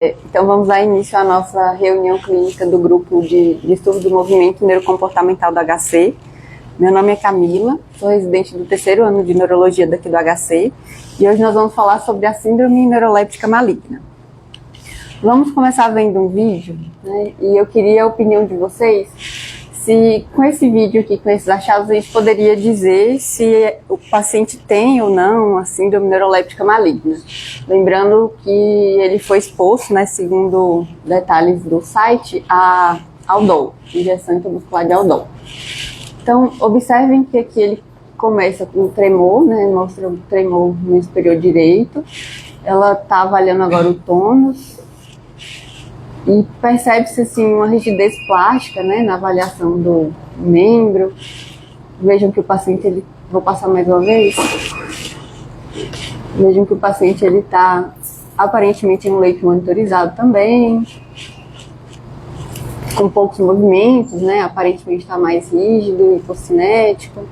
Então vamos dar início à nossa reunião clínica do grupo de estudo do movimento neurocomportamental do HC. Meu nome é Camila, sou residente do 3º ano de neurologia daqui do HC e hoje nós vamos falar sobre a síndrome neuroléptica maligna. Vamos começar vendo um vídeo, né? E eu queria a opinião de vocês se com esse vídeo aqui, com esses achados, a gente poderia dizer se o paciente tem ou não a síndrome neuroléptica maligna. Lembrando que ele foi exposto, né, segundo detalhes do site, a Aldol, injeção intramuscular de Aldol. Então, observem que aqui ele começa com o tremor, né, mostra o tremor no superior direito. Ela está avaliando agora o tônus. E percebe-se assim uma rigidez plástica, né, na avaliação do membro. Vejam que o paciente, vou passar mais uma vez. Vejam que o paciente está aparentemente em um leito monitorizado também, com poucos movimentos, né, aparentemente está mais rígido, hipocinético.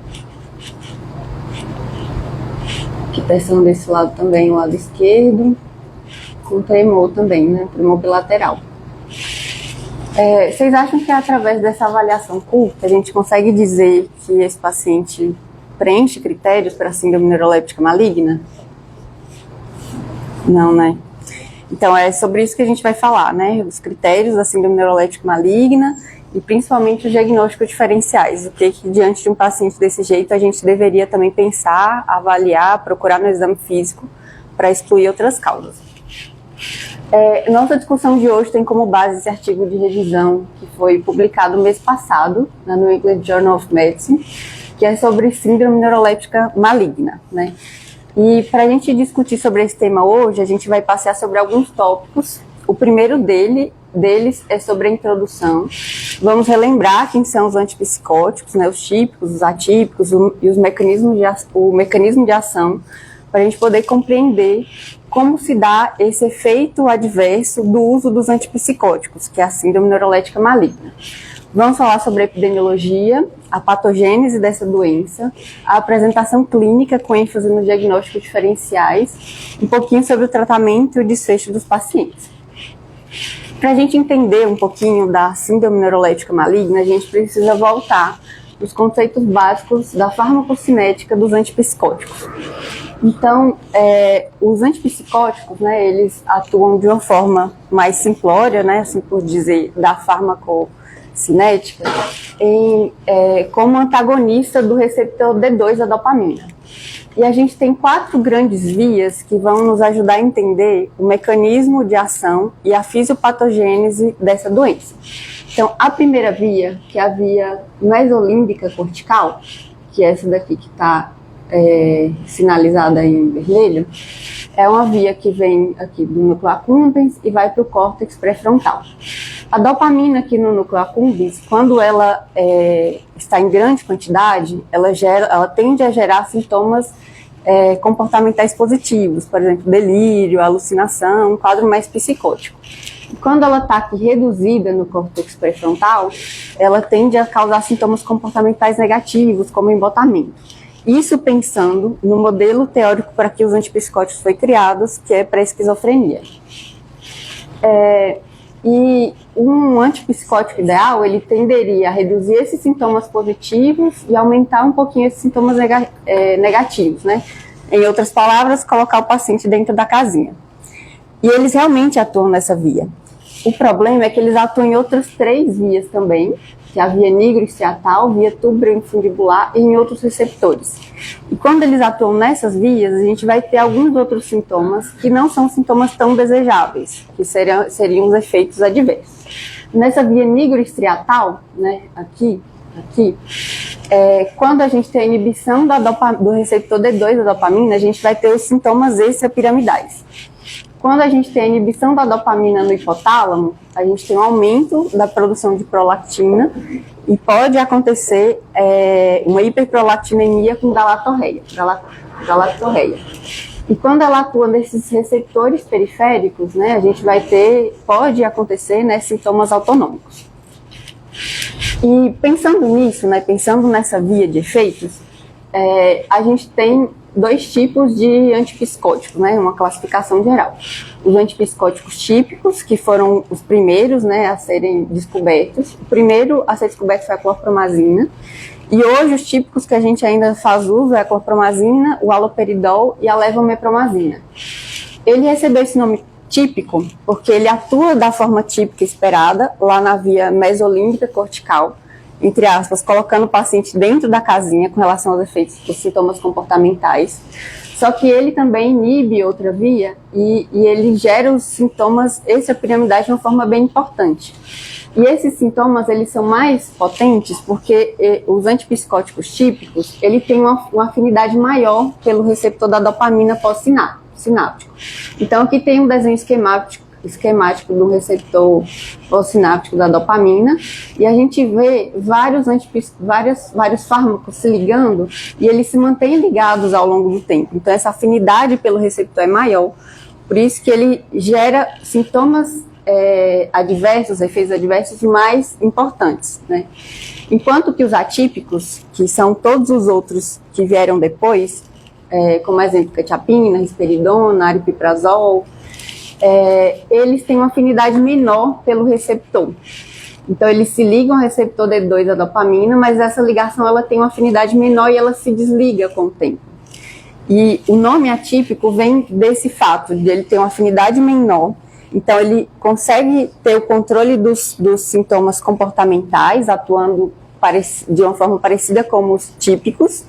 Aqui pressão desse lado também, o lado esquerdo, com tremor também, né, tremor bilateral. Vocês acham que através dessa avaliação curta a gente consegue dizer que esse paciente preenche critérios para a síndrome neuroléptica maligna? Não, né? Então é sobre isso que a gente vai falar, né? Os critérios da síndrome neuroléptica maligna e principalmente os diagnósticos diferenciais. O que diante de um paciente desse jeito a gente deveria também pensar, avaliar, procurar no exame físico para excluir outras causas. Nossa discussão de hoje tem como base esse artigo de revisão que foi publicado mês passado na New England Journal of Medicine, que é sobre síndrome neuroléptica maligna, né? E para a gente discutir sobre esse tema hoje, a gente vai passear sobre alguns tópicos. O primeiro deles é sobre a introdução. Vamos relembrar quem são os antipsicóticos, né, os típicos, os atípicos e o mecanismo de ação, para a gente poder compreender como se dá esse efeito adverso do uso dos antipsicóticos, que é a síndrome neuroléptica maligna. Vamos falar sobre a epidemiologia, a patogênese dessa doença, a apresentação clínica com ênfase nos diagnósticos diferenciais, um pouquinho sobre o tratamento e o desfecho dos pacientes. Para a gente entender um pouquinho da síndrome neuroléptica maligna, a gente precisa voltar os conceitos básicos da farmacocinética dos antipsicóticos. Então, os antipsicóticos, né, eles atuam de uma forma mais simplória, né, assim por dizer, da farmacocinética, como antagonista do receptor D2 da dopamina. E a gente tem 4 grandes vias que vão nos ajudar a entender o mecanismo de ação e a fisiopatogênese dessa doença. Então, a primeira via, que é a via mesolímbica cortical, que é essa daqui que está sinalizada em vermelho, é uma via que vem aqui do núcleo accumbens e vai para o córtex pré-frontal. A dopamina aqui no núcleo accumbens, quando ela está em grande quantidade, ela tende a gerar sintomas comportamentais positivos, por exemplo, delírio, alucinação, um quadro mais psicótico. Quando ela está aqui reduzida no córtex pré-frontal, ela tende a causar sintomas comportamentais negativos, como embotamento. Isso pensando no modelo teórico para que os antipsicóticos foram criados, que é para a esquizofrenia. E um antipsicótico ideal, ele tenderia a reduzir esses sintomas positivos e aumentar um pouquinho esses sintomas negativos, né? Em outras palavras, colocar o paciente dentro da casinha. E eles realmente atuam nessa via. O problema é que eles atuam em outras 3 vias também, que é a via nigrostriatal, via tuberoinfundibular e em outros receptores. E quando eles atuam nessas vias, a gente vai ter alguns outros sintomas que não são sintomas tão desejáveis, que seriam os efeitos adversos. Nessa via nigrostriatal, né, aqui, quando a gente tem a inibição do receptor D2 da dopamina, a gente vai ter os sintomas extrapiramidais. Quando a gente tem a inibição da dopamina no hipotálamo, a gente tem um aumento da produção de prolactina e pode acontecer uma hiperprolactinemia com galatorreia. E quando ela atua nesses receptores periféricos, né, a gente pode acontecer, né, sintomas autonômicos. E pensando nisso, né, pensando nessa via de efeitos, a gente tem dois tipos de antipsicóticos, né? Uma classificação geral. Os antipsicóticos típicos, que foram os primeiros, né, a serem descobertos. O primeiro a ser descoberto foi a clorpromazina. E hoje os típicos que a gente ainda faz uso é a clorpromazina, o haloperidol e a levomepromazina. Ele recebeu esse nome típico porque ele atua da forma típica esperada, lá na via mesolímbica cortical, entre aspas, colocando o paciente dentro da casinha com relação aos efeitos dos sintomas comportamentais. Só que ele também inibe outra via e ele gera os sintomas extrapiramidais de uma forma bem importante. E esses sintomas, eles são mais potentes porque os antipsicóticos típicos, ele tem uma afinidade maior pelo receptor da dopamina pós-sináptico. Então, aqui tem um desenho esquemático do receptor pós-sináptico da dopamina e a gente vê vários fármacos se ligando e eles se mantêm ligados ao longo do tempo. Então, essa afinidade pelo receptor é maior, por isso que ele gera sintomas adversos, efeitos adversos mais importantes, né? Enquanto que os atípicos, que são todos os outros que vieram depois, como exemplo, quetiapina, risperidona, aripiprazol, eles têm uma afinidade menor pelo receptor. Então, eles se ligam ao receptor D2 da dopamina, mas essa ligação ela tem uma afinidade menor e ela se desliga com o tempo. E o nome atípico vem desse fato, de ele ter uma afinidade menor. Então, ele consegue ter o controle dos sintomas comportamentais, atuando de uma forma parecida com os típicos,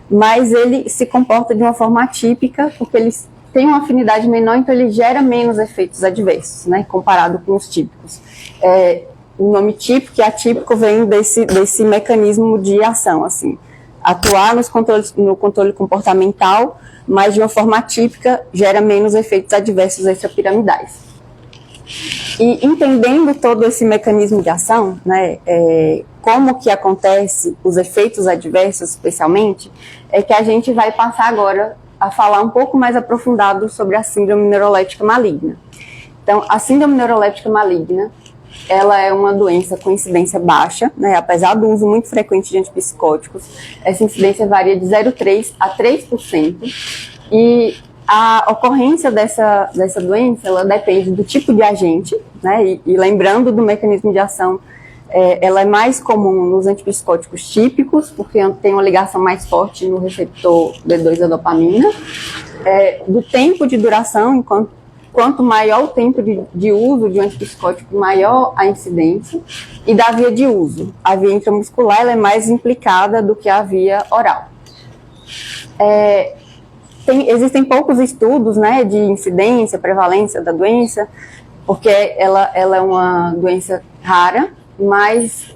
mas ele se comporta de uma forma atípica, porque ele tem uma afinidade menor, então ele gera menos efeitos adversos, né, comparado com os típicos. O nome típico e atípico vem desse mecanismo de ação, assim, atuar no controle comportamental, mas de uma forma atípica gera menos efeitos adversos extrapiramidais. E entendendo todo esse mecanismo de ação, né, como que acontece os efeitos adversos especialmente, é que a gente vai passar agora a falar um pouco mais aprofundado sobre a síndrome neuroléptica maligna. Então, a síndrome neuroléptica maligna, ela é uma doença com incidência baixa, né, apesar do uso muito frequente de antipsicóticos, essa incidência varia de 0,3% a 3%, e a ocorrência dessa doença, ela depende do tipo de agente, né, e lembrando do mecanismo de ação, ela é mais comum nos antipsicóticos típicos, porque tem uma ligação mais forte no receptor D2 da dopamina, do tempo de duração, quanto maior o tempo de uso de um antipsicótico, maior a incidência, e da via de uso. A via intramuscular ela é mais implicada do que a via oral. Existem poucos estudos, né, de incidência, prevalência da doença, porque ela é uma doença rara, mas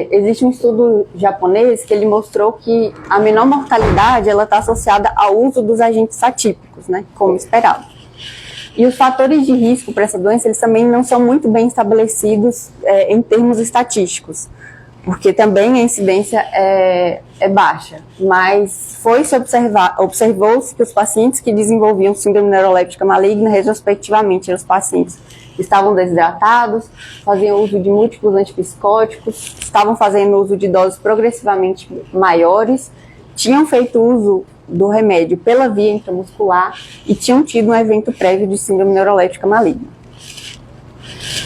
existe um estudo japonês que ele mostrou que a menor mortalidade está associada ao uso dos agentes atípicos, né, como esperado. E os fatores de risco para essa doença, eles também não são muito bem estabelecidos em termos estatísticos, porque também a incidência é baixa, mas observou-se que os pacientes que desenvolviam síndrome neuroléptica maligna, retrospectivamente, eram os pacientes que estavam desidratados, faziam uso de múltiplos antipsicóticos, estavam fazendo uso de doses progressivamente maiores, tinham feito uso do remédio pela via intramuscular e tinham tido um evento prévio de síndrome neuroléptica maligna.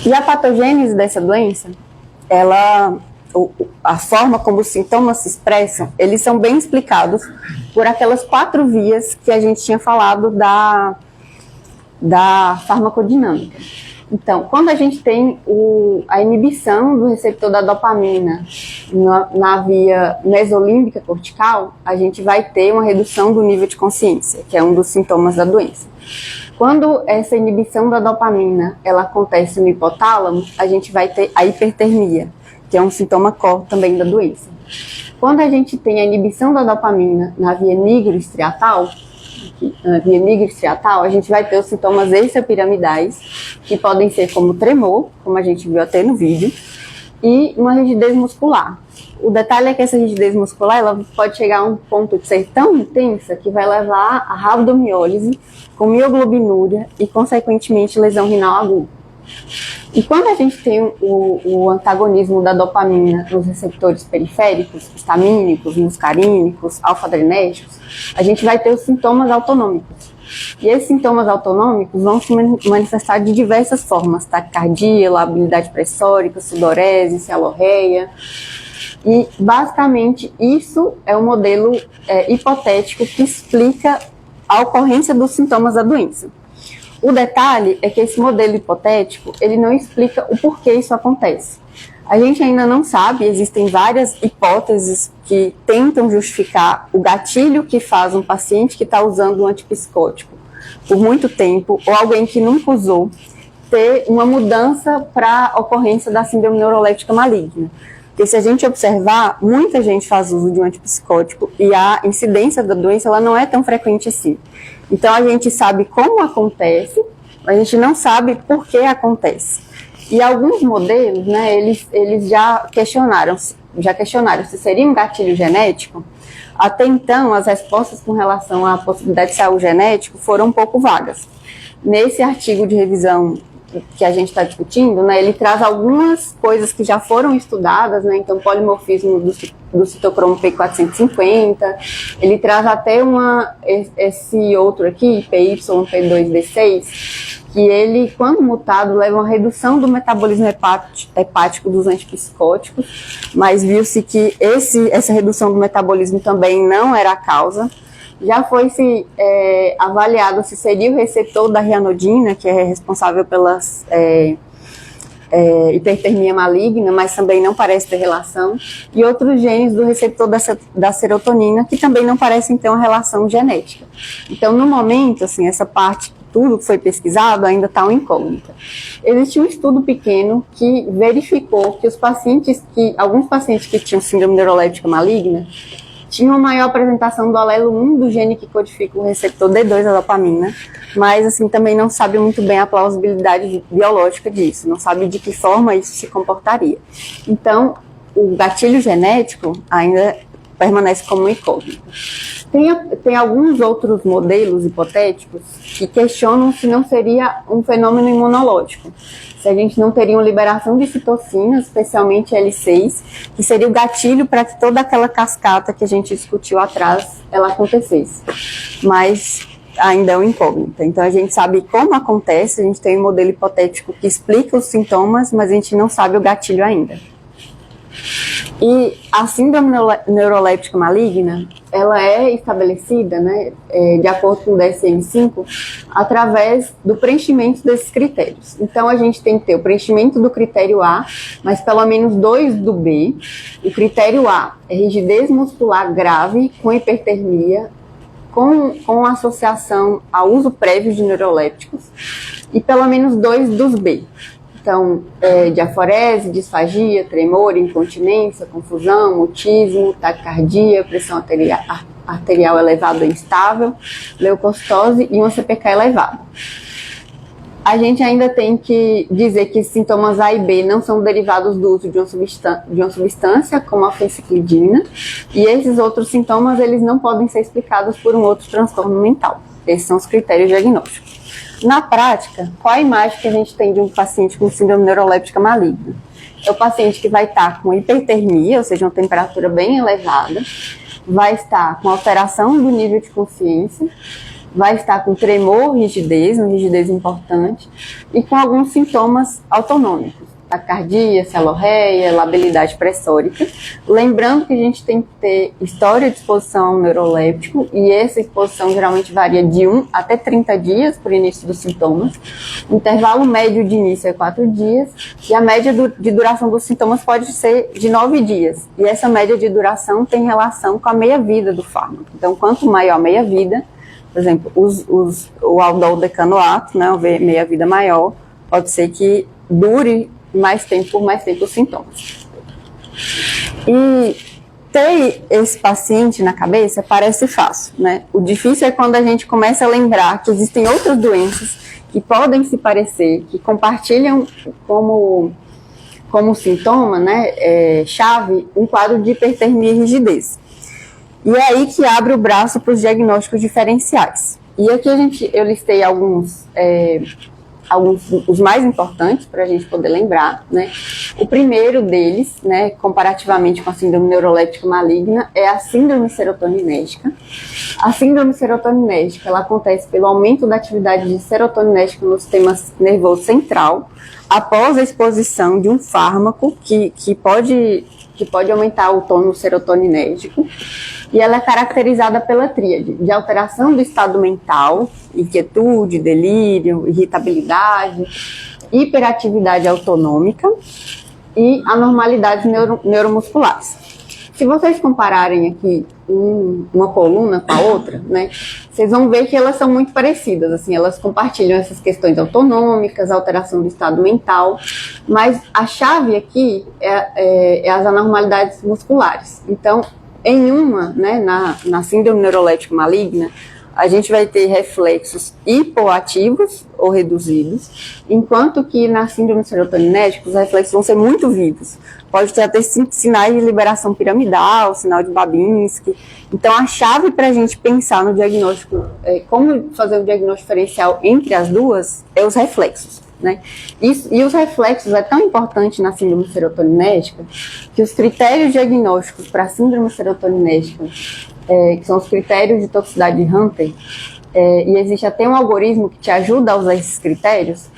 E a patogênese dessa doença, a forma como os sintomas se expressam, eles são bem explicados por aquelas 4 vias que a gente tinha falado da farmacodinâmica. Então, quando a gente tem a inibição do receptor da dopamina na via mesolímbica cortical, a gente vai ter uma redução do nível de consciência, que é um dos sintomas da doença. Quando essa inibição da dopamina ela acontece no hipotálamo, a gente vai ter a hipertermia, que é um sintoma core também da doença. Quando a gente tem a inibição da dopamina na via nigrostriatal, a gente vai ter os sintomas extrapiramidais, que podem ser como tremor, como a gente viu até no vídeo, e uma rigidez muscular. O detalhe é que essa rigidez muscular ela pode chegar a um ponto de ser tão intensa que vai levar a rabdomiólise, com mioglobinúria e, consequentemente, lesão renal aguda. E quando a gente tem o antagonismo da dopamina nos receptores periféricos, histamínicos, muscarínicos, alfa-adrenérgicos, a gente vai ter os sintomas autonômicos. E esses sintomas autonômicos vão se manifestar de diversas formas: taquicardia, labilidade pressórica, sudorese, cialorreia. E, basicamente, isso é um modelo hipotético que explica a ocorrência dos sintomas da doença. O detalhe é que esse modelo hipotético, ele não explica o porquê isso acontece. A gente ainda não sabe, existem várias hipóteses que tentam justificar o gatilho que faz um paciente que está usando um antipsicótico por muito tempo, ou alguém que nunca usou, ter uma mudança para a ocorrência da síndrome neuroléptica maligna. Porque se a gente observar, muita gente faz uso de um antipsicótico e a incidência da doença ela não é tão frequente assim. Então a gente sabe como acontece, mas a gente não sabe por que acontece. E alguns modelos, né, eles já questionaram se seria um gatilho genético. Até então, as respostas com relação à possibilidade de ser algo genético foram um pouco vagas. Nesse artigo de revisão que a gente está discutindo, né, ele traz algumas coisas que já foram estudadas, né, então polimorfismo do citocromo P450, ele traz até esse outro aqui, PYP2D6, que ele, quando mutado, leva a uma redução do metabolismo hepático dos antipsicóticos, mas viu-se que essa redução do metabolismo também não era a causa. Já foi avaliado se seria o receptor da rianodina, que é responsável pela hipertermia maligna, mas também não parece ter relação, e outros genes do receptor da serotonina, que também não parecem ter uma relação genética. Então, no momento, assim, essa parte, tudo que foi pesquisado, ainda está uma incógnita. Existe um estudo pequeno que verificou que alguns pacientes que tinham síndrome neuroléptica maligna tinha uma maior apresentação do alelo 1 do gene que codifica o receptor D2 da dopamina, mas assim também não sabe muito bem a plausibilidade biológica disso, não sabe de que forma isso se comportaria. Então, o gatilho genético ainda permanece como incógnito. Tem alguns outros modelos hipotéticos que questionam se não seria um fenômeno imunológico, se a gente não teria uma liberação de citocinas, especialmente L6, que seria o gatilho para que toda aquela cascata que a gente discutiu atrás, ela acontecesse. Mas ainda é uma incógnita. Então a gente sabe como acontece, a gente tem um modelo hipotético que explica os sintomas, mas a gente não sabe o gatilho ainda. E a síndrome neuroléptica maligna, ela é estabelecida, né, de acordo com o DSM-5, através do preenchimento desses critérios. Então, a gente tem que ter o preenchimento do critério A, mas pelo menos 2 do B. O critério A é rigidez muscular grave com hipertermia, com associação ao uso prévio de neurolépticos, e pelo menos 2 dos B. Então, diaforese, disfagia, tremor, incontinência, confusão, mutismo, taquicardia, pressão arterial elevada ou instável, leucocitose e uma CPK elevada. A gente ainda tem que dizer que sintomas A e B não são derivados do uso de uma substância como a fenciclidina, e esses outros sintomas eles não podem ser explicados por um outro transtorno mental. Esses são os critérios diagnósticos. Na prática, qual a imagem que a gente tem de um paciente com síndrome neuroléptica maligna? É o paciente que vai estar com hipertermia, ou seja, uma temperatura bem elevada, vai estar com alteração do nível de consciência, vai estar com tremor, rigidez, uma rigidez importante, e com alguns sintomas autonômicos, taquicardia, cialorreia, labilidade pressórica. Lembrando que a gente tem que ter história de exposição ao neuroléptico, e essa exposição geralmente varia de 1 até 30 dias por início dos sintomas. O intervalo médio de início é 4 dias, e a média de duração dos sintomas pode ser de 9 dias. E essa média de duração tem relação com a meia-vida do fármaco. Então, quanto maior a meia-vida, por exemplo, o aldol decanoato, né, o meia-vida maior, pode ser que dure por mais tempo os sintomas. E ter esse paciente na cabeça parece fácil, né? O difícil é quando a gente começa a lembrar que existem outras doenças que podem se parecer, que compartilham como sintoma, né, chave, um quadro de hipertermia e rigidez. E é aí que abre o braço para os diagnósticos diferenciais. E aqui eu listei alguns os mais importantes para a gente poder lembrar, né? O primeiro deles, né, comparativamente com a síndrome neuroléptica maligna, é a síndrome serotoninérgica. A síndrome serotoninérgica, ela acontece pelo aumento da atividade de serotoninérgica no sistema nervoso central, após a exposição de um fármaco que pode aumentar o tônus serotoninérgico, e ela é caracterizada pela tríade de alteração do estado mental, inquietude, delírio, irritabilidade, hiperatividade autonômica e anormalidades neuromusculares. Se vocês compararem aqui uma coluna com a outra, né, vocês vão ver que elas são muito parecidas, assim, elas compartilham essas questões autonômicas, alteração do estado mental, mas a chave aqui é as anormalidades musculares. Então, em uma, né, na síndrome neuroléptica maligna, a gente vai ter reflexos hipoativos ou reduzidos, enquanto que na síndrome serotoninérgica os reflexos vão ser muito vivos. Pode ter até sinais de liberação piramidal, sinal de Babinski. Então, a chave para a gente pensar no diagnóstico, como fazer o diagnóstico diferencial entre as duas, é os reflexos, né? E os reflexos é tão importante na síndrome serotoninérgica que os critérios diagnósticos para a síndrome serotoninérgica, que são os critérios de toxicidade de Hunter, e existe até um algoritmo que te ajuda a usar esses critérios.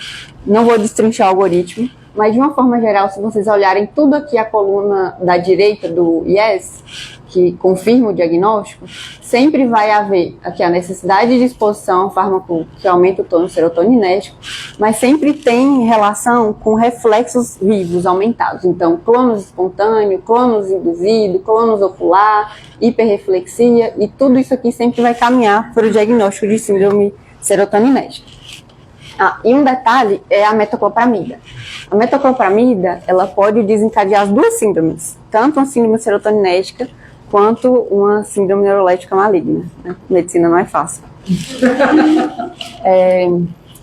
Não vou destrinchar o algoritmo, mas de uma forma geral, se vocês olharem tudo aqui a coluna da direita do IES, que confirma o diagnóstico, sempre vai haver aqui a necessidade de exposição a um fármaco que aumenta o tônus serotoninérgico, mas sempre tem relação com reflexos vivos aumentados. Então, clonus espontâneo, clonus induzido, clonus ocular, hiperreflexia, e tudo isso aqui sempre vai caminhar para o diagnóstico de síndrome serotoninérgica. E um detalhe é a metoclopramida. A metoclopramida, ela pode desencadear as duas síndromes, tanto uma síndrome serotoninérgica quanto uma síndrome neuroléptica maligna, né? Medicina não é fácil.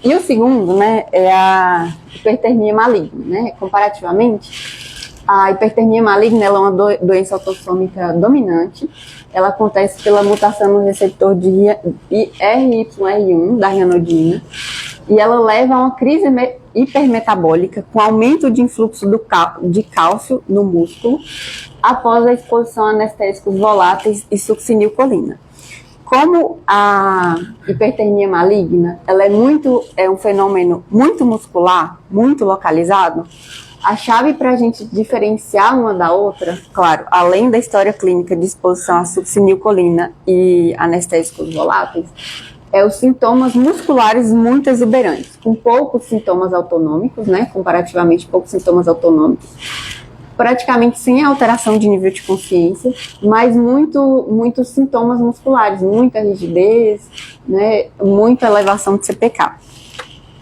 E o segundo, né, é a hipertermia maligna, né? Comparativamente, a hipertermia maligna ela é uma doença autossômica dominante. Ela acontece pela mutação no receptor de RYR1 da ranodina, e ela leva a uma crise hipermetabólica com aumento de influxo de cálcio no músculo após a exposição a anestésicos voláteis e succinilcolina. Como a hipertermia maligna ela é um fenômeno muito muscular, muito localizado, a chave para a gente diferenciar uma da outra, claro, além da história clínica de exposição a succinilcolina e anestésicos voláteis, é os sintomas musculares muito exuberantes, com poucos sintomas autonômicos, né, comparativamente poucos sintomas autonômicos, praticamente sem alteração de nível de consciência, mas muitos sintomas musculares, muita rigidez, né, muita elevação de CPK.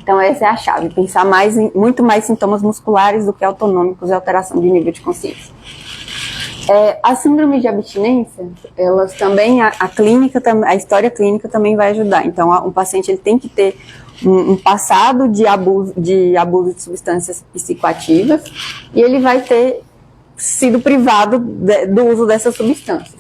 Então essa é a chave, pensar muito mais sintomas musculares do que autonômicos e alteração de nível de consciência. A síndrome de abstinência, elas também, a história clínica também vai ajudar. Então, o paciente ele tem que ter um passado de abuso de substâncias psicoativas e ele vai ter sido privado do uso dessas substâncias.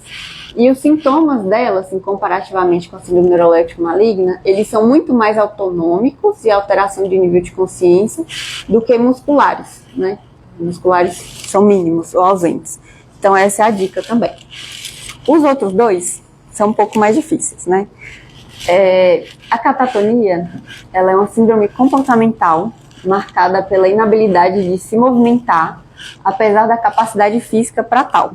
E os sintomas dela, assim, comparativamente com a síndrome neuroléptica maligna, eles são muito mais autonômicos e alteração de nível de consciência do que musculares, né? Musculares são mínimos ou ausentes. Então, essa é a dica também. Os outros dois são um pouco mais difíceis, né? A catatonia, ela é uma síndrome comportamental marcada pela inabilidade de se movimentar, apesar da capacidade física para tal.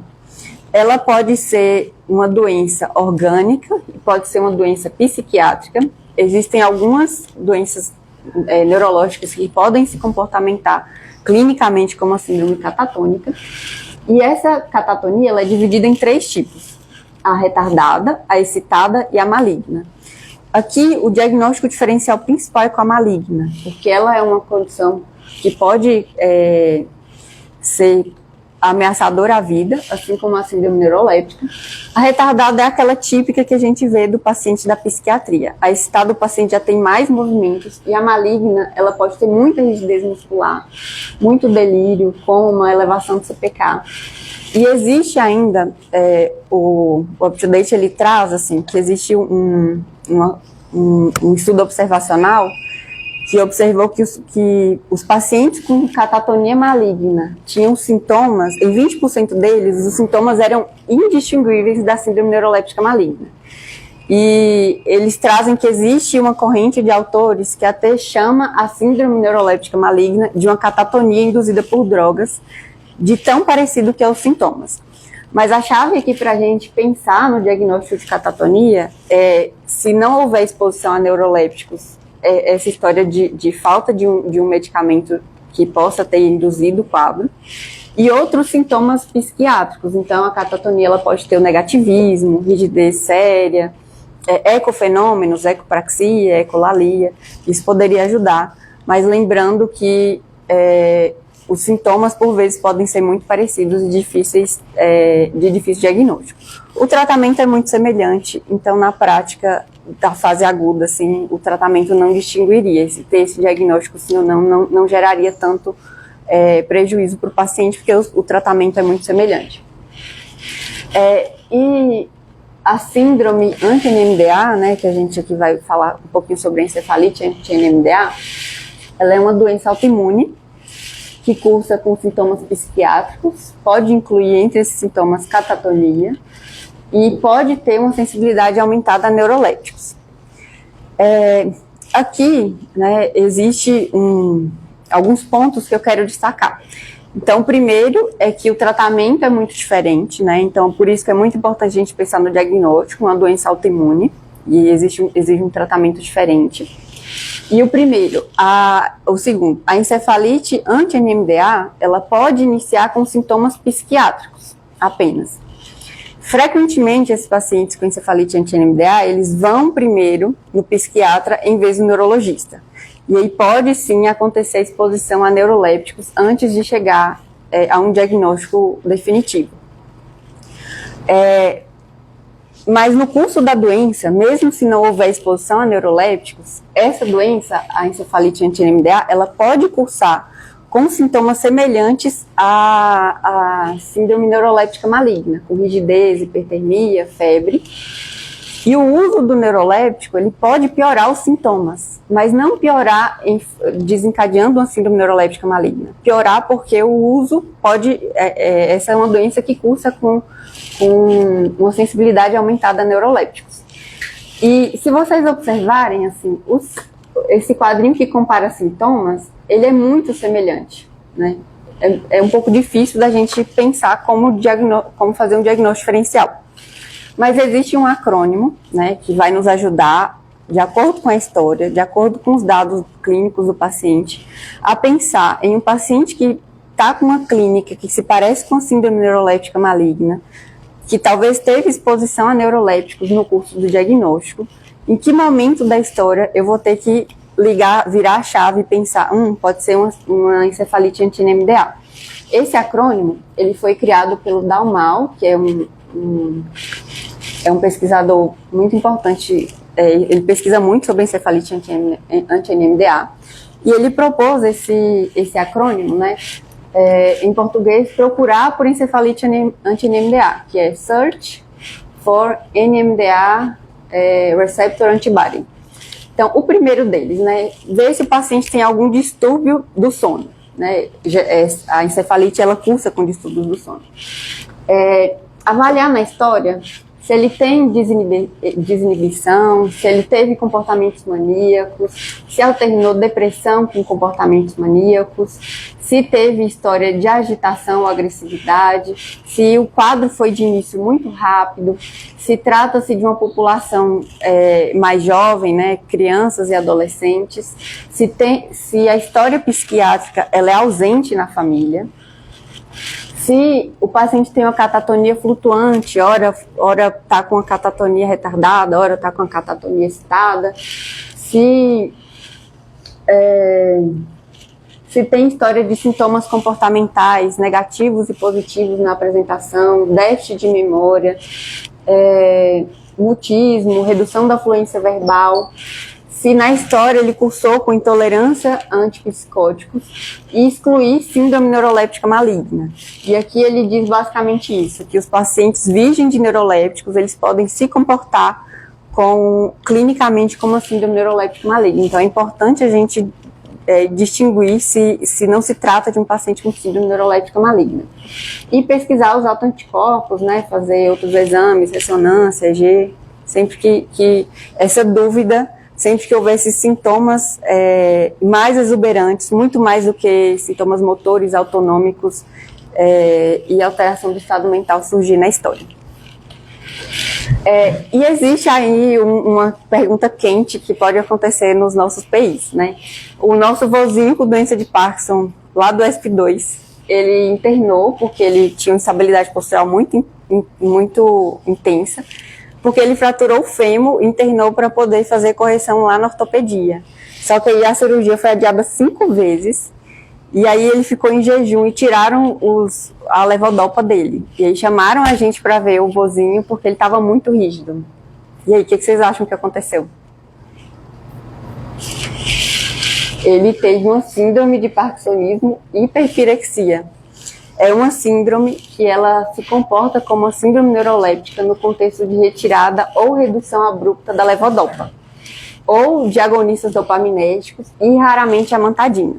Ela pode ser uma doença orgânica, pode ser uma doença psiquiátrica. Existem algumas doenças neurológicas que podem se comportamentar clinicamente como a síndrome catatônica. E essa catatonia ela é dividida em 3 tipos: a retardada, a excitada e a maligna. Aqui, o diagnóstico diferencial principal é com a maligna, porque ela é uma condição que pode ser ameaçadora à vida, assim como a síndrome neuroléptica. A retardada é aquela típica que a gente vê do paciente da psiquiatria. A excitada, o paciente já tem mais movimentos, e a maligna, ela pode ter muita rigidez muscular, muito delírio, com uma elevação do CPK. E existe ainda, o UpToDate ele traz assim, que existe um estudo observacional que observou que os pacientes com catatonia maligna tinham sintomas, em 20% deles, os sintomas eram indistinguíveis da síndrome neuroléptica maligna. E eles trazem que existe uma corrente de autores que até chama a síndrome neuroléptica maligna de uma catatonia induzida por drogas, de tão parecido que é os sintomas. Mas a chave aqui para a gente pensar no diagnóstico de catatonia é, se não houver exposição a neurolépticos, essa história de falta de um medicamento que possa ter induzido o quadro, e outros sintomas psiquiátricos. Então, a catatonia ela pode ter o negativismo, rigidez séria, ecofenômenos, ecopraxia, ecolalia, isso poderia ajudar, mas lembrando que os sintomas, por vezes, podem ser muito parecidos e difíceis, de difícil diagnóstico. O tratamento é muito semelhante, então, na prática da fase aguda, assim, o tratamento não distinguiria. Se ter esse diagnóstico, sim ou não geraria tanto prejuízo para o paciente, porque o tratamento é muito semelhante. E a síndrome anti-NMDA, né, que a gente aqui vai falar um pouquinho sobre a encefalite anti-NMDA, ela é uma doença autoimune, que cursa com sintomas psiquiátricos, pode incluir entre esses sintomas catatonia e pode ter uma sensibilidade aumentada a neurolépticos. Aqui, né, existe alguns pontos que eu quero destacar. Então, o primeiro é que o tratamento é muito diferente, né? Então, por isso que é muito importante a gente pensar no diagnóstico, uma doença autoimune, e exige um tratamento diferente. E o segundo, a encefalite anti-NMDA, ela pode iniciar com sintomas psiquiátricos apenas. Frequentemente, esses pacientes com encefalite anti-NMDA, eles vão primeiro no psiquiatra em vez do neurologista. E aí pode sim acontecer a exposição a neurolépticos antes de chegar a um diagnóstico definitivo. Mas no curso da doença, mesmo se não houver exposição a neurolépticos, essa doença, a encefalite anti-NMDA, ela pode cursar com sintomas semelhantes à síndrome neuroléptica maligna, com rigidez, hipertermia, febre. E o uso do neuroléptico, ele pode piorar os sintomas, mas não piorar desencadeando uma síndrome neuroléptica maligna. Piorar porque o uso pode... essa é uma doença que cursa com uma sensibilidade aumentada a neurolépticos. E se vocês observarem, assim, esse quadrinho que compara sintomas, ele é muito semelhante, né? É um pouco difícil da gente pensar como fazer um diagnóstico diferencial. Mas existe um acrônimo, né, que vai nos ajudar, de acordo com a história, de acordo com os dados clínicos do paciente, a pensar em um paciente que está com uma clínica que se parece com a síndrome neuroléptica maligna, que talvez teve exposição a neurolépticos no curso do diagnóstico, em que momento da história eu vou ter que virar a chave e pensar, pode ser uma encefalite anti-NMDA. Esse acrônimo, ele foi criado pelo Dalmau, que é um pesquisador muito importante, ele pesquisa muito sobre encefalite anti-NMDA, e ele propôs esse acrônimo, né, em português, procurar por encefalite anti-NMDA, que é Search for NMDA Receptor Antibody. Então, o primeiro deles, né, ver se o paciente tem algum distúrbio do sono, né, a encefalite, ela cursa com distúrbios do sono. Avaliar na história se ele tem desinibição, se ele teve comportamentos maníacos, se alternou depressão com comportamentos maníacos, se teve história de agitação ou agressividade, se o quadro foi de início muito rápido, se trata-se de uma população mais jovem, né, crianças e adolescentes, se a história psiquiátrica ela é ausente na família, se o paciente tem uma catatonia flutuante, ora está com a catatonia retardada, ora está com a catatonia excitada, se tem história de sintomas comportamentais negativos e positivos na apresentação, déficit de memória, mutismo, redução da fluência verbal, se na história ele cursou com intolerância a antipsicóticos e excluir síndrome neuroléptica maligna. E aqui ele diz basicamente isso, que os pacientes virgens de neurolépticos, eles podem se comportar clinicamente como a síndrome neuroléptica maligna. Então é importante a gente distinguir se não se trata de um paciente com síndrome neuroléptica maligna. E pesquisar os autoanticorpos, né, fazer outros exames, ressonância, EG, sempre que essa dúvida, sempre que houver esses sintomas mais exuberantes, muito mais do que sintomas motores, autonômicos e alteração do estado mental surgir na história. E existe aí uma pergunta quente que pode acontecer nos nossos PIs, né? O nosso vozinho com doença de Parkinson, lá do SP2, ele internou porque ele tinha uma instabilidade postural muito intensa, porque ele fraturou o fêmur, internou para poder fazer correção lá na ortopedia. Só que aí a cirurgia foi adiada 5 vezes, e aí ele ficou em jejum e tiraram a levodopa dele. E aí chamaram a gente para ver o vozinho porque ele estava muito rígido. E aí, o que vocês acham que aconteceu? Ele teve uma síndrome de parkinsonismo e hiperpirexia. É uma síndrome que ela se comporta como uma síndrome neuroléptica no contexto de retirada ou redução abrupta da levodopa, ou de agonistas dopaminérgicos e raramente amantadina.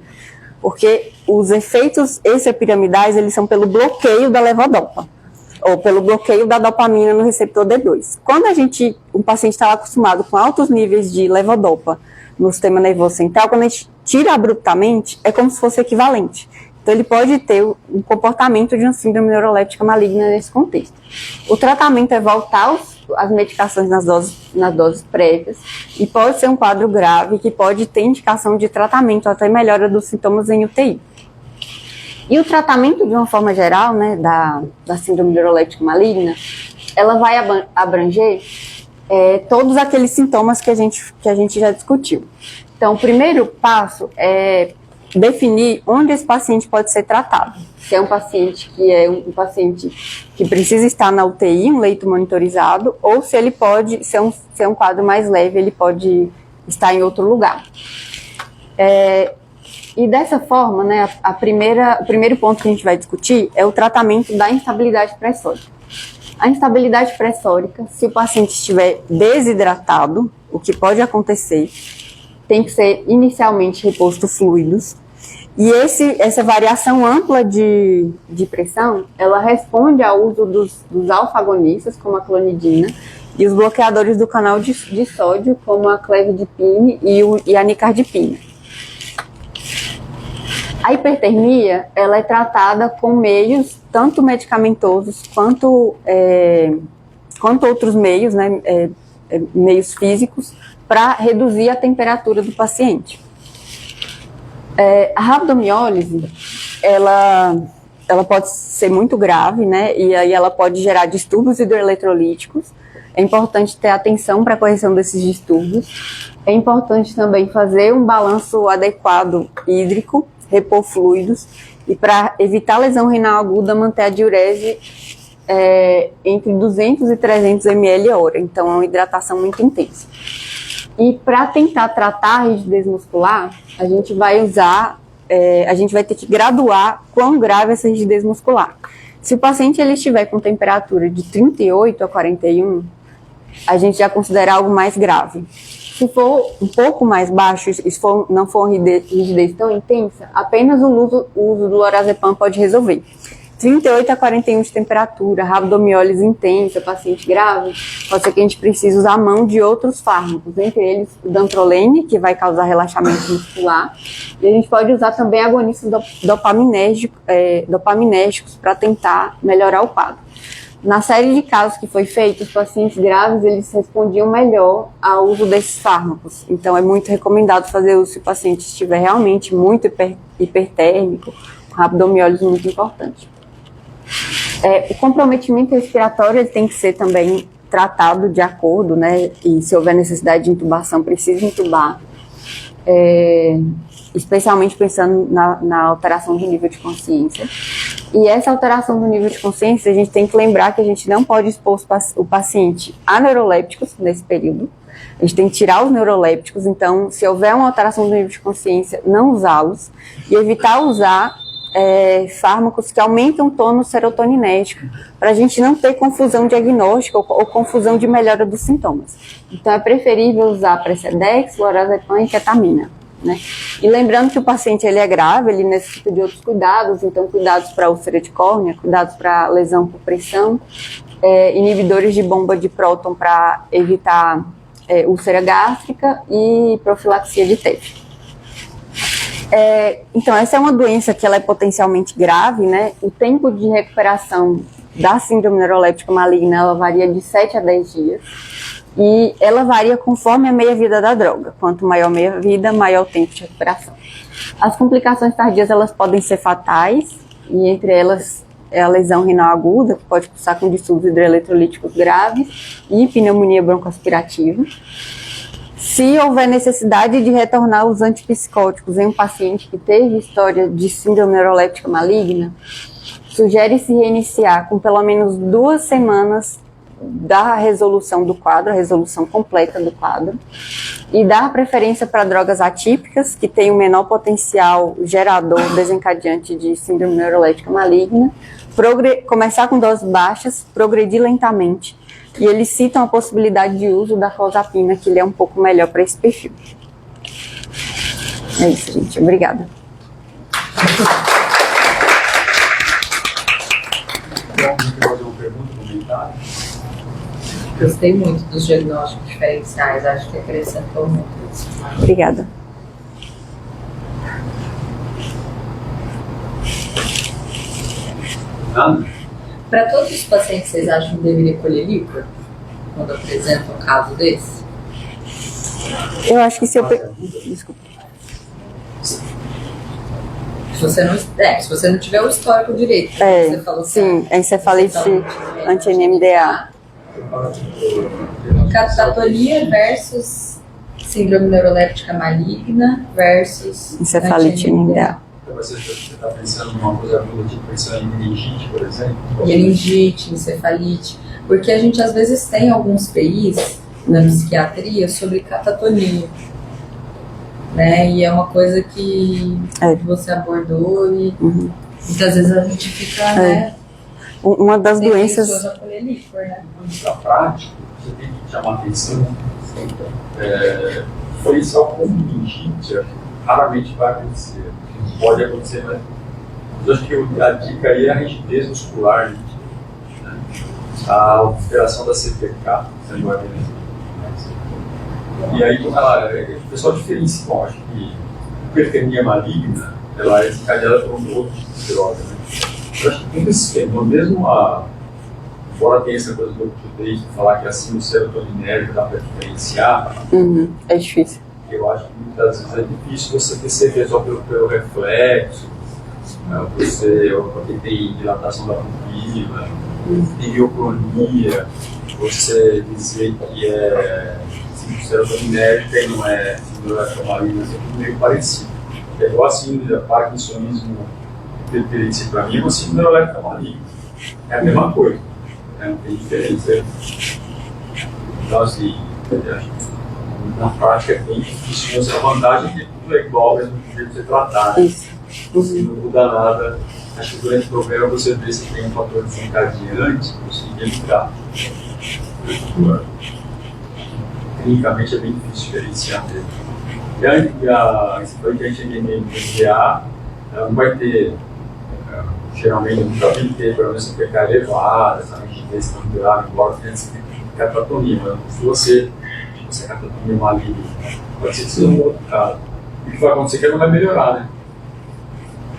Porque os efeitos extrapiramidais, eles são pelo bloqueio da levodopa, ou pelo bloqueio da dopamina no receptor D2. Quando um paciente está acostumado com altos níveis de levodopa no sistema nervoso central, quando a gente tira abruptamente, é como se fosse equivalente. Então, ele pode ter um comportamento de uma síndrome neuroléptica maligna nesse contexto. O tratamento é voltar as medicações nas doses prévias e pode ser um quadro grave que pode ter indicação de tratamento até melhora dos sintomas em UTI. E o tratamento, de uma forma geral, né, da síndrome neuroléptica maligna, ela vai abranger todos aqueles sintomas que a gente já discutiu. Então, o primeiro passo é definir onde esse paciente pode ser tratado. Se é um paciente que precisa estar na UTI, um leito monitorizado, ou se ele pode, se é um quadro mais leve, ele pode estar em outro lugar. E dessa forma, né, o primeiro ponto que a gente vai discutir é o tratamento da instabilidade pressórica. A instabilidade pressórica, se o paciente estiver desidratado, o que pode acontecer, tem que ser inicialmente reposto fluidos. E essa variação ampla de pressão, ela responde ao uso dos alfa-agonistas, como a clonidina, e os bloqueadores do canal de sódio, como a clevidipine e a nicardipina. A hipertermia, ela é tratada com meios, tanto medicamentosos quanto outros meios, né, meios físicos, para reduzir a temperatura do paciente. A rabdomiólise, ela pode ser muito grave, né? E aí ela pode gerar distúrbios hidroeletrolíticos. É importante ter atenção para a correção desses distúrbios. É importante também fazer um balanço adequado hídrico, repor fluidos, e para evitar lesão renal aguda, manter a diurese entre 200 e 300 ml a hora. Então, é uma hidratação muito intensa. E para tentar tratar a rigidez muscular, a gente vai ter que graduar quão grave é essa rigidez muscular. Se o paciente ele estiver com temperatura de 38 a 41, a gente já considera algo mais grave. Se for um pouco mais baixo, não for uma rigidez tão intensa, apenas o uso do lorazepam pode resolver. 38 a 41 de temperatura, rabdomiólise intensa, paciente grave, pode ser que a gente precise usar a mão de outros fármacos, entre eles o dantrolene, que vai causar relaxamento muscular, e a gente pode usar também agonistas dopaminérgicos para tentar melhorar o quadro. Na série de casos que foi feito, os pacientes graves, eles respondiam melhor ao uso desses fármacos. Então, é muito recomendado fazer uso se o paciente estiver realmente muito hipertérmico, rabdomiólise muito importante. O comprometimento respiratório ele tem que ser também tratado de acordo, né? E se houver necessidade de intubação, precisa intubar. Especialmente pensando na alteração do nível de consciência. E essa alteração do nível de consciência, a gente tem que lembrar que a gente não pode expor o paciente a neurolépticos nesse período. A gente tem que tirar os neurolépticos, então, se houver uma alteração do nível de consciência, não usá-los. E evitar usar fármacos que aumentam o tônus serotoninético, para a gente não ter confusão diagnóstica ou confusão de melhora dos sintomas. Então, é preferível usar Precedex, lorazepam e ketamina. né? E lembrando que o paciente ele é grave, ele necessita de outros cuidados, então cuidados para úlcera de córnea, cuidados para lesão por pressão, inibidores de bomba de próton para evitar úlcera gástrica e profilaxia de TEV. Então, essa é uma doença que ela é potencialmente grave, né? O tempo de recuperação da síndrome neuroléptica maligna, ela varia de 7 a 10 dias. E ela varia conforme a meia-vida da droga. Quanto maior a meia-vida, maior o tempo de recuperação. As complicações tardias, elas podem ser fatais, e entre elas é a lesão renal aguda, que pode cursar com distúrbios hidroeletrolíticos graves e pneumonia broncoaspirativa. Se houver necessidade de retornar os antipsicóticos em um paciente que teve história de síndrome neuroléptica maligna, sugere-se reiniciar com pelo menos 2 semanas da resolução do quadro, a resolução completa do quadro, e dar preferência para drogas atípicas, que têm o menor potencial gerador desencadeante de síndrome neuroléptica maligna, começar com doses baixas, progredir lentamente. E eles citam a possibilidade de uso da clozapina, que ele é um pouco melhor para esse perfil. É isso, gente. Obrigada. Gostei muito dos diagnósticos diferenciais, acho que acrescentou muito isso. Obrigada. Para todos os pacientes, vocês acham que deveria colher líquor quando apresentam um caso desse? Eu acho que se eu... Desculpa. Se você não tiver o histórico direito, você falou sim, é encefalite anti-NMDA. Catatonia versus síndrome neuroléptica maligna versus encefalite NMDA. Você está pensando em uma coisa aguda, tipo pensando em meningite, por exemplo? Meningite, encefalite. Porque a gente às vezes tem alguns PIs na psiquiatria sobre catatonia. Né? E é uma coisa que você abordou e muitas vezes a gente fica, né? Uma das doenças... Líquor, né? Na prática, você tem que chamar atenção. Foi só com meningite, raramente vai acontecer. Pode acontecer, mas eu acho que a dica aí é a rigidez muscular, né? A alteração da CPK, e aí, o pessoal diferencia, bom, acho que a hipertermia maligna, ela é desencadeada por um outro tipo de droga, né? Eu acho que tem esse fenômeno, mesmo embora tenha essa coisa do update de falar que assim o serotoninérgico dá para diferenciar, é difícil. Eu acho que muitas vezes é difícil você perceber só pelo reflexo, porque tem dilatação da pupila, tem biocronia, você dizer que é serotoninérgica e não é síndrome maligna, é tudo meio parecido. É igual a síndrome de parkinsonismo, hiperperícia para mim é uma síndrome neuroléptica maligna. É a mesma coisa, né? Não tem diferença. Então, assim, acho que na prática é bem difícil, mas a vantagem é que tudo é igual, mesmo jeito de você tratar. Isso. Se não muda nada, acho que o grande problema é você ver se tem um fator desencadeante e conseguir evitar. Clinicamente é bem difícil diferenciar mesmo. E a encefalite NMDA, ela não vai ter, geralmente, nunca vai ter, pelo menos, CPK elevada, essa rigidez tão grave, embora tenha catatonia, mas se você é catatonia maligna, pode ser que seja um outro caso. O que vai acontecer é que ela não vai melhorar, né?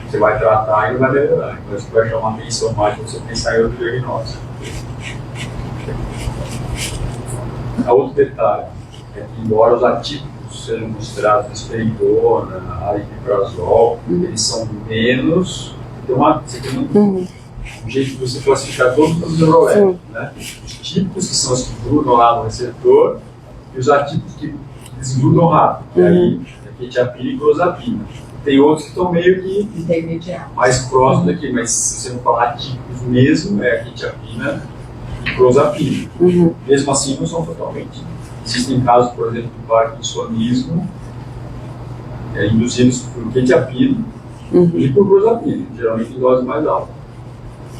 Você vai tratar e não vai melhorar. Então isso vai chamar atenção mais quando você pensar em outro diagnóstico. Outro detalhe é que, embora os atípicos sejam considerados risperidona, aripiprazol, eles são menos. Você tem um jeito de você classificar todos os neurolépticos, né? Os típicos, que são os que grudam lá no receptor, e os atípicos que desgrudam rápido, que aí é quetiapina e clozapina. Tem outros que estão meio que mais próximos daqui, mas se você não falar atípicos mesmo, é a quetiapina e clozapina. Mesmo assim, não são totalmente. Existem casos, por exemplo, do parkinsonismo, induzidos por quetiapina e por clozapina, geralmente em doses mais altas.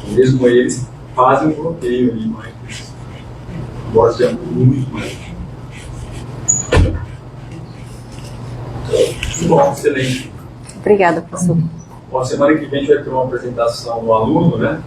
Mesmo eles fazem um bloqueio ali, mas embora seja muito mais. Muito bom, excelente. Obrigada, professor. Bom, a semana que vem a gente vai ter uma apresentação do aluno, né?